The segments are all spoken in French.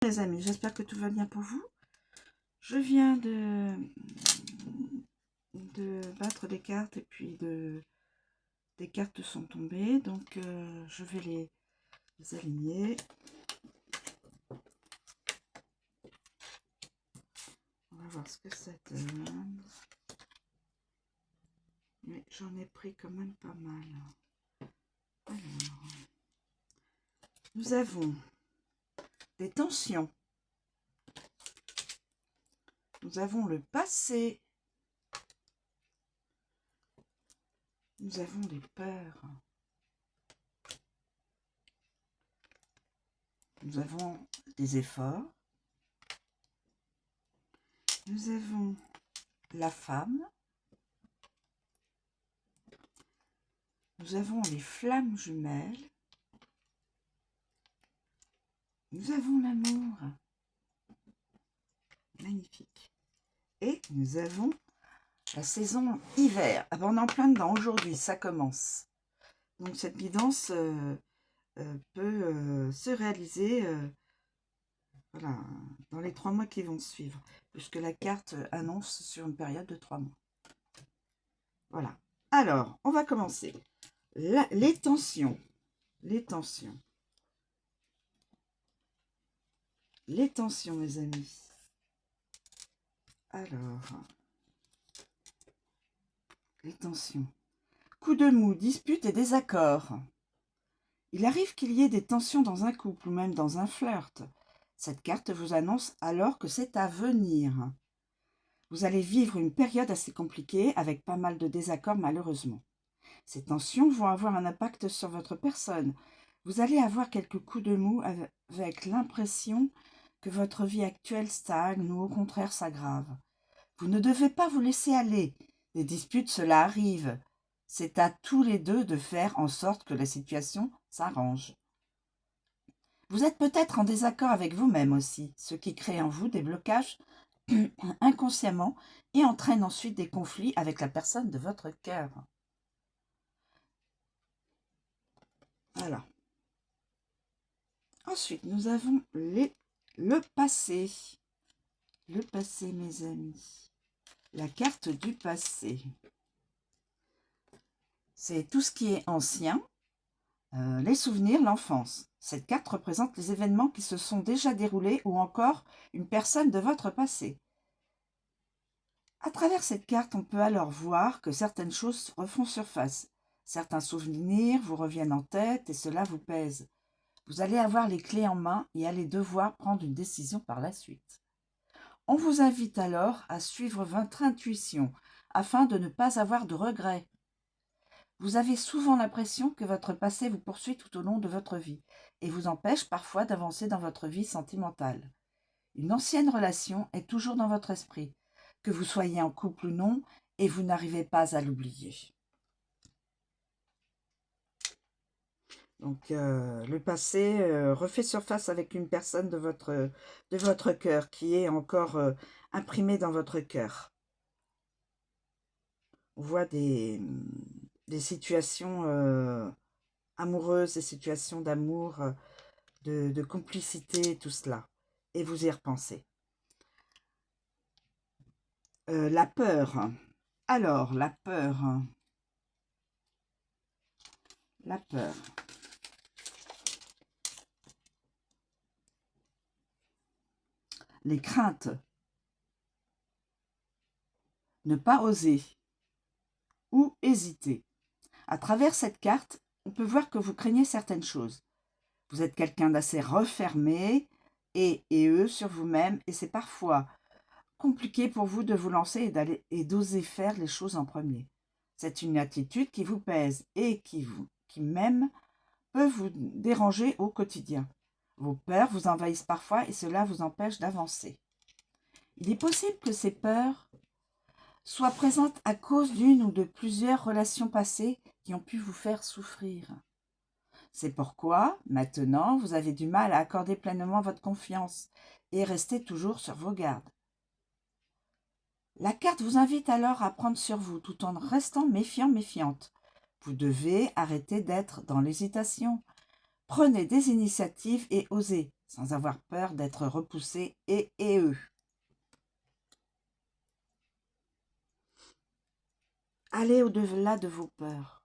Les amis, j'espère que tout va bien pour vous. Je viens de battre des cartes et puis des cartes sont tombées, donc je vais les aligner. On va voir ce que ça donne. Mais j'en ai pris quand même pas mal. Alors, nous avons des tensions. Nous avons le passé. Nous avons des peurs. Nous avons des efforts. Nous avons la femme. Nous avons les flammes jumelles. Nous avons l'amour. Magnifique. Et nous avons la saison hiver. Ah ben on est en plein dedans aujourd'hui, ça commence. Donc cette guidance peut se réaliser voilà, dans les 3 mois qui vont suivre, puisque la carte annonce sur une période de 3 mois. Voilà. Alors, on va commencer. Les tensions. Les tensions. Les tensions, mes amis. Alors, les tensions. Coup de mou, dispute et désaccord. Il arrive qu'il y ait des tensions dans un couple ou même dans un flirt. Cette carte vous annonce alors que c'est à venir. Vous allez vivre une période assez compliquée avec pas mal de désaccords malheureusement. Ces tensions vont avoir un impact sur votre personne. Vous allez avoir quelques coups de mou avec l'impression que votre vie actuelle stagne ou au contraire s'aggrave. Vous ne devez pas vous laisser aller. Des disputes, cela arrive. C'est à tous les deux de faire en sorte que la situation s'arrange. Vous êtes peut-être en désaccord avec vous-même aussi, ce qui crée en vous des blocages inconsciemment et entraîne ensuite des conflits avec la personne de votre cœur. Voilà. Ensuite, nous avons le passé. Le passé, mes amis. La carte du passé. C'est tout ce qui est ancien, les souvenirs, l'enfance. Cette carte représente les événements qui se sont déjà déroulés ou encore une personne de votre passé. À travers cette carte, on peut alors voir que certaines choses refont surface. Certains souvenirs vous reviennent en tête et cela vous pèse. Vous allez avoir les clés en main et allez devoir prendre une décision par la suite. On vous invite alors à suivre votre intuition afin de ne pas avoir de regrets. Vous avez souvent l'impression que votre passé vous poursuit tout au long de votre vie et vous empêche parfois d'avancer dans votre vie sentimentale. Une ancienne relation est toujours dans votre esprit, que vous soyez en couple ou non, et vous n'arrivez pas à l'oublier. Donc, le passé refait surface avec une personne de votre cœur qui est encore imprimée dans votre cœur. On voit des situations amoureuses, des situations d'amour, de complicité, tout cela. Et vous y repensez. La peur. Alors, la peur. La peur. Les craintes. Ne pas oser. Ou hésiter. À travers cette carte, on peut voir que vous craignez certaines choses. Vous êtes quelqu'un d'assez refermé et sur vous-même et c'est parfois compliqué pour vous de vous lancer et d'oser faire les choses en premier. C'est une attitude qui vous pèse et qui même peut vous déranger au quotidien. Vos peurs vous envahissent parfois et cela vous empêche d'avancer. Il est possible que ces peurs soient présentes à cause d'une ou de plusieurs relations passées qui ont pu vous faire souffrir. C'est pourquoi, maintenant, vous avez du mal à accorder pleinement votre confiance et rester toujours sur vos gardes. La carte vous invite alors à prendre sur vous tout en restant méfiante. Vous devez arrêter d'être dans l'hésitation. Prenez des initiatives et osez. sans avoir peur d'être repoussé et eux. Allez au-delà de vos peurs.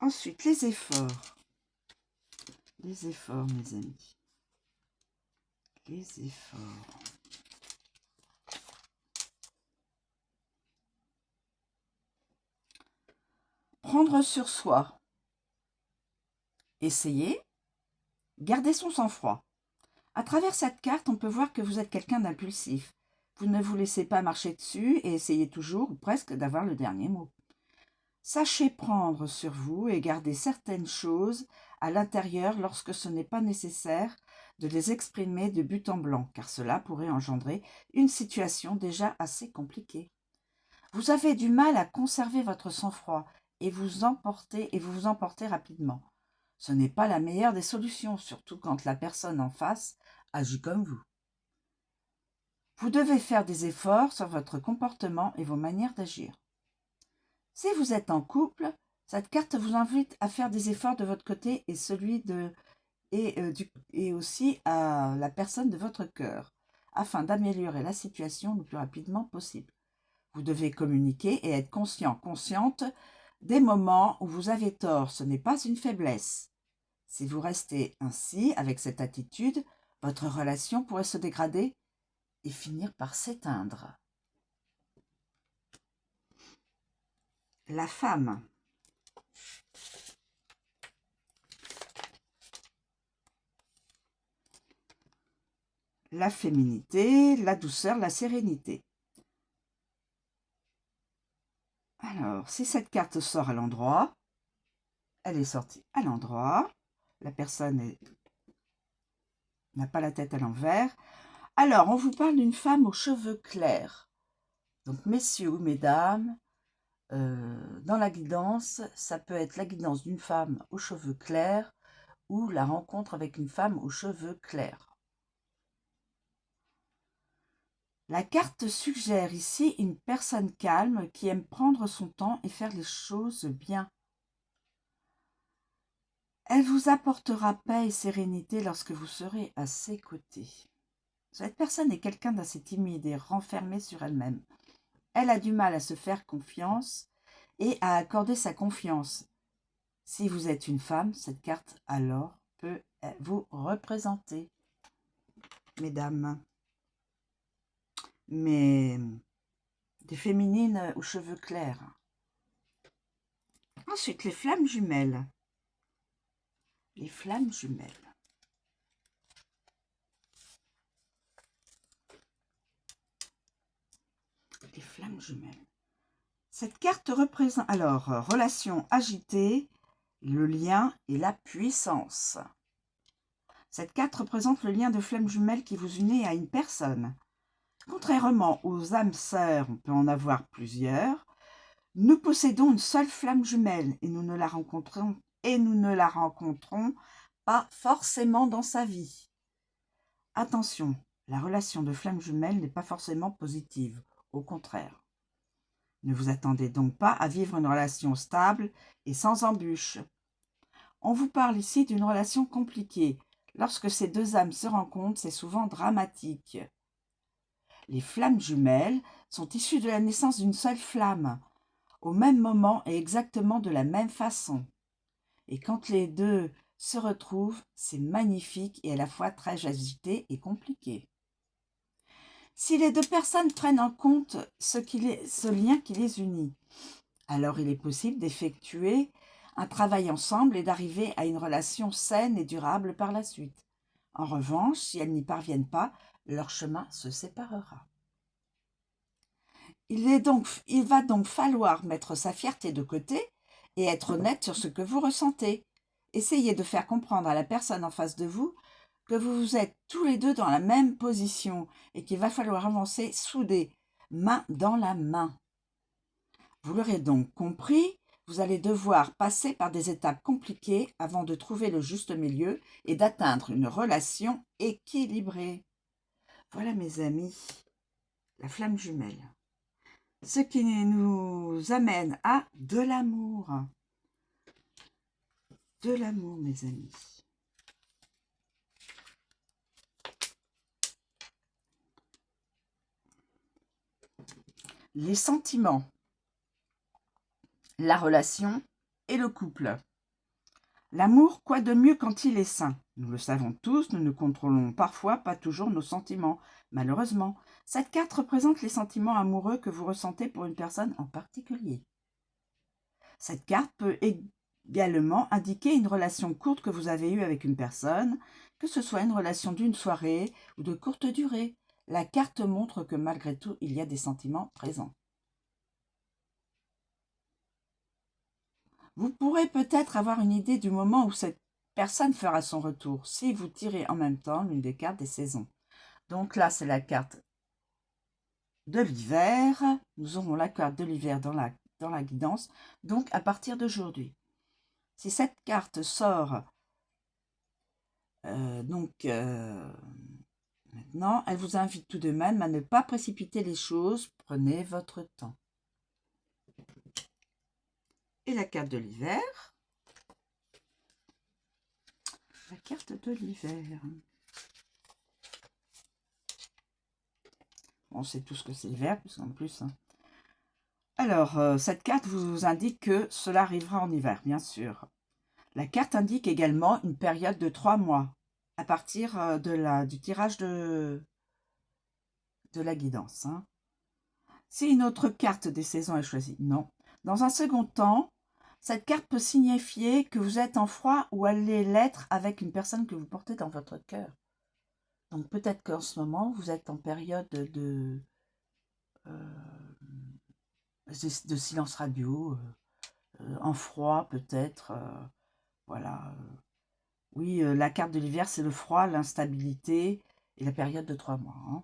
Ensuite, les efforts. Les efforts, mes amis. Les efforts. Prendre sur soi. Essayez. Gardez son sang-froid. À travers cette carte, on peut voir que vous êtes quelqu'un d'impulsif. Vous ne vous laissez pas marcher dessus et essayez toujours, ou presque, d'avoir le dernier mot. Sachez prendre sur vous et garder certaines choses à l'intérieur lorsque ce n'est pas nécessaire de les exprimer de but en blanc, car cela pourrait engendrer une situation déjà assez compliquée. Vous avez du mal à conserver votre sang-froid et vous vous emportez rapidement. Ce n'est pas la meilleure des solutions, surtout quand la personne en face agit comme vous. Vous devez faire des efforts sur votre comportement et vos manières d'agir. Si vous êtes en couple, cette carte vous invite à faire des efforts de votre côté et aussi à la personne de votre cœur, afin d'améliorer la situation le plus rapidement possible. Vous devez communiquer et être consciente des moments où vous avez tort. Ce n'est pas une faiblesse. Si vous restez ainsi, avec cette attitude, votre relation pourrait se dégrader et finir par s'éteindre. La femme. La féminité, la douceur, la sérénité. Alors, si cette carte sort à l'endroit, elle est sortie à l'endroit, la personne n'a pas la tête à l'envers. Alors, on vous parle d'une femme aux cheveux clairs. Donc, messieurs ou mesdames, dans la guidance, ça peut être la guidance d'une femme aux cheveux clairs ou la rencontre avec une femme aux cheveux clairs. La carte suggère ici une personne calme qui aime prendre son temps et faire les choses bien. Elle vous apportera paix et sérénité lorsque vous serez à ses côtés. Cette personne est quelqu'un d'assez timide et renfermé sur elle-même. Elle a du mal à se faire confiance et à accorder sa confiance. Si vous êtes une femme, cette carte alors peut vous représenter, mesdames. Mais des féminines aux cheveux clairs. Ensuite, les flammes jumelles. Les flammes jumelles. Les flammes jumelles. Cette carte représente alors relation agitée, le lien et la puissance. Cette carte représente le lien de flammes jumelles qui vous unit à une personne. Contrairement aux âmes sœurs, on peut en avoir plusieurs, nous possédons une seule flamme jumelle et nous ne la rencontrons pas forcément dans sa vie. Attention, la relation de flamme jumelle n'est pas forcément positive, au contraire. Ne vous attendez donc pas à vivre une relation stable et sans embûches. On vous parle ici d'une relation compliquée. Lorsque ces deux âmes se rencontrent, c'est souvent dramatique. Les flammes jumelles sont issues de la naissance d'une seule flamme, au même moment et exactement de la même façon. Et quand les deux se retrouvent, c'est magnifique et à la fois très agité et compliqué. Si les deux personnes prennent en compte ce lien qui les unit, alors il est possible d'effectuer un travail ensemble et d'arriver à une relation saine et durable par la suite. En revanche, si elles n'y parviennent pas, leur chemin se séparera. Il va donc falloir mettre sa fierté de côté et être honnête sur ce que vous ressentez. Essayez de faire comprendre à la personne en face de vous que vous êtes tous les deux dans la même position et qu'il va falloir avancer soudés, main dans la main. Vous l'aurez donc compris, vous allez devoir passer par des étapes compliquées avant de trouver le juste milieu et d'atteindre une relation équilibrée. Voilà mes amis, la flamme jumelle. Ce qui nous amène à de l'amour. De l'amour, mes amis. Les sentiments, la relation et le couple. L'amour, quoi de mieux quand il est sain? Nous le savons tous, nous ne contrôlons parfois pas toujours nos sentiments, malheureusement. Cette carte représente les sentiments amoureux que vous ressentez pour une personne en particulier. Cette carte peut également indiquer une relation courte que vous avez eue avec une personne, que ce soit une relation d'une soirée ou de courte durée. La carte montre que malgré tout, il y a des sentiments présents. Vous pourrez peut-être avoir une idée du moment où cette personne fera son retour, si vous tirez en même temps l'une des cartes des saisons. Donc là, c'est la carte de l'hiver. Nous aurons la carte de l'hiver dans la guidance, donc à partir d'aujourd'hui. Si cette carte sort maintenant, elle vous invite tout de même à ne pas précipiter les choses. Prenez votre temps. Et la carte de l'hiver. La carte de l'hiver. On sait tous que c'est l'hiver, puisqu'en plus... Hein. Alors, cette carte vous indique que cela arrivera en hiver, bien sûr. La carte indique également une période de 3 mois, à partir du tirage de la guidance. Hein. Si une autre carte des saisons est choisie, non. Dans un second temps, cette carte peut signifier que vous êtes en froid ou allez l'être avec une personne que vous portez dans votre cœur. Donc peut-être qu'en ce moment, vous êtes en période de silence radio, en froid peut-être. Voilà. Oui, la carte de l'hiver, c'est le froid, l'instabilité et la période de 3 mois. Hein.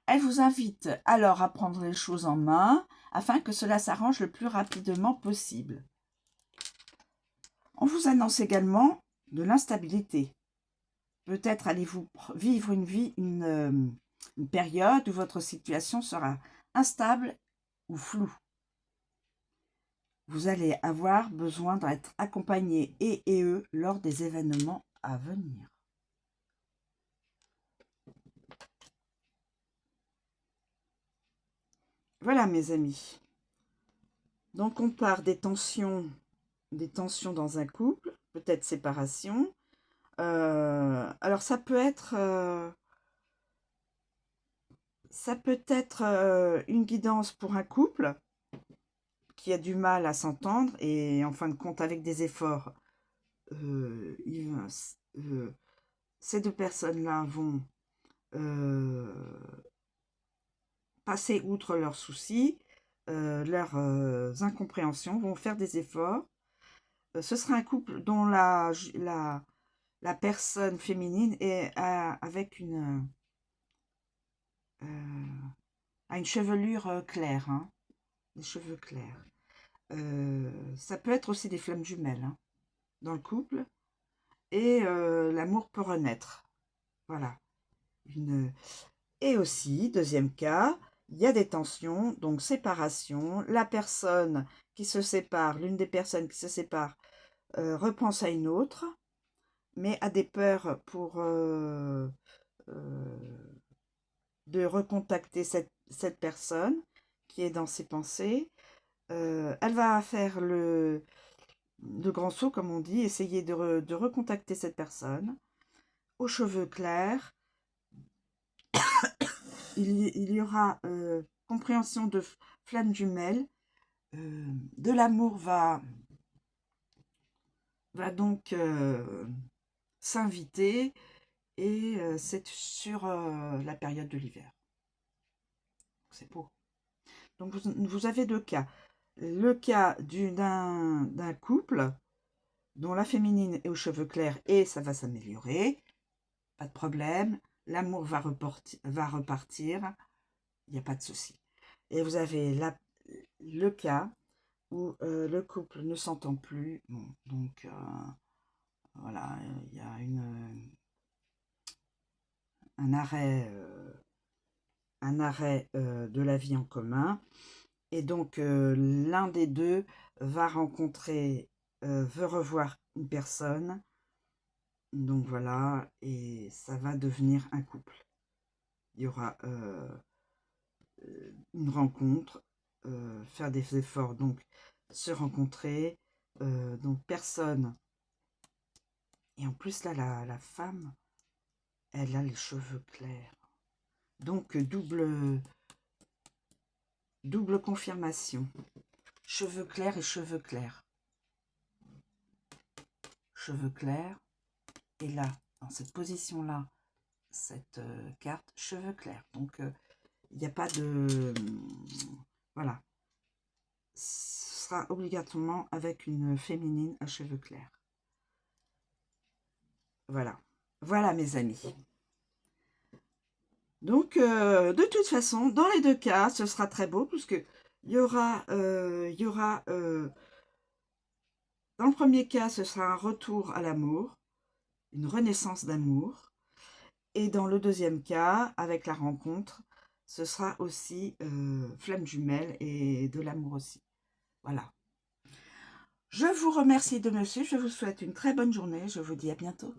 Elle vous invite alors à prendre les choses en main afin que cela s'arrange le plus rapidement possible. On vous annonce également de l'instabilité. Peut-être allez-vous vivre une période où votre situation sera instable ou floue. Vous allez avoir besoin d'être accompagné et eux lors des événements à venir. Voilà mes amis. Donc on part des tensions dans un couple, peut-être séparation. Alors ça peut être une guidance pour un couple qui a du mal à s'entendre et en fin de compte avec des efforts, ces deux personnes-là vont passer outre leurs soucis, leurs incompréhensions, vont faire des efforts. Ce sera un couple dont la personne féminine est avec a une chevelure claire, hein, des cheveux clairs. Ça peut être aussi des flammes jumelles hein, dans le couple. Et l'amour peut renaître. Voilà. Et aussi, deuxième cas, il y a des tensions, donc séparation. La personne qui se sépare, l'une des personnes qui se sépare, repense à une autre, mais a des peurs de recontacter cette personne qui est dans ses pensées. Elle va faire le grand saut, comme on dit, essayer de recontacter cette personne aux cheveux clairs. Il y aura compréhension de flammes jumelles. De l'amour va donc s'inviter et c'est sur la période de l'hiver. C'est beau. Donc vous avez deux cas. Le cas d'un couple dont la féminine est aux cheveux clairs et ça va s'améliorer. Pas de problème. L'amour va repartir. Il n'y a pas de souci. Et vous avez le cas où le couple ne s'entend plus. Bon, donc, voilà, il y a un arrêt un arrêt de la vie en commun. Et donc, l'un des deux va rencontrer, veut revoir une personne. Donc voilà, et ça va devenir un couple. Il y aura une rencontre, faire des efforts, donc se rencontrer. Donc personne. Et en plus là, la femme, elle a les cheveux clairs. Donc double confirmation. Cheveux clairs et cheveux clairs. Cheveux clairs. Et là, dans cette position-là, cette carte, cheveux clairs. Donc, il n'y a pas de... voilà. Ce sera obligatoirement avec une féminine à cheveux clairs. Voilà. Voilà, mes amis. Donc, de toute façon, dans les deux cas, ce sera très beau, puisque il y aura dans le premier cas, ce sera un retour à l'amour, une renaissance d'amour. Et dans le deuxième cas, avec la rencontre, ce sera aussi flamme jumelle et de l'amour aussi. Voilà. Je vous remercie de me suivre. Je vous souhaite une très bonne journée. Je vous dis à bientôt.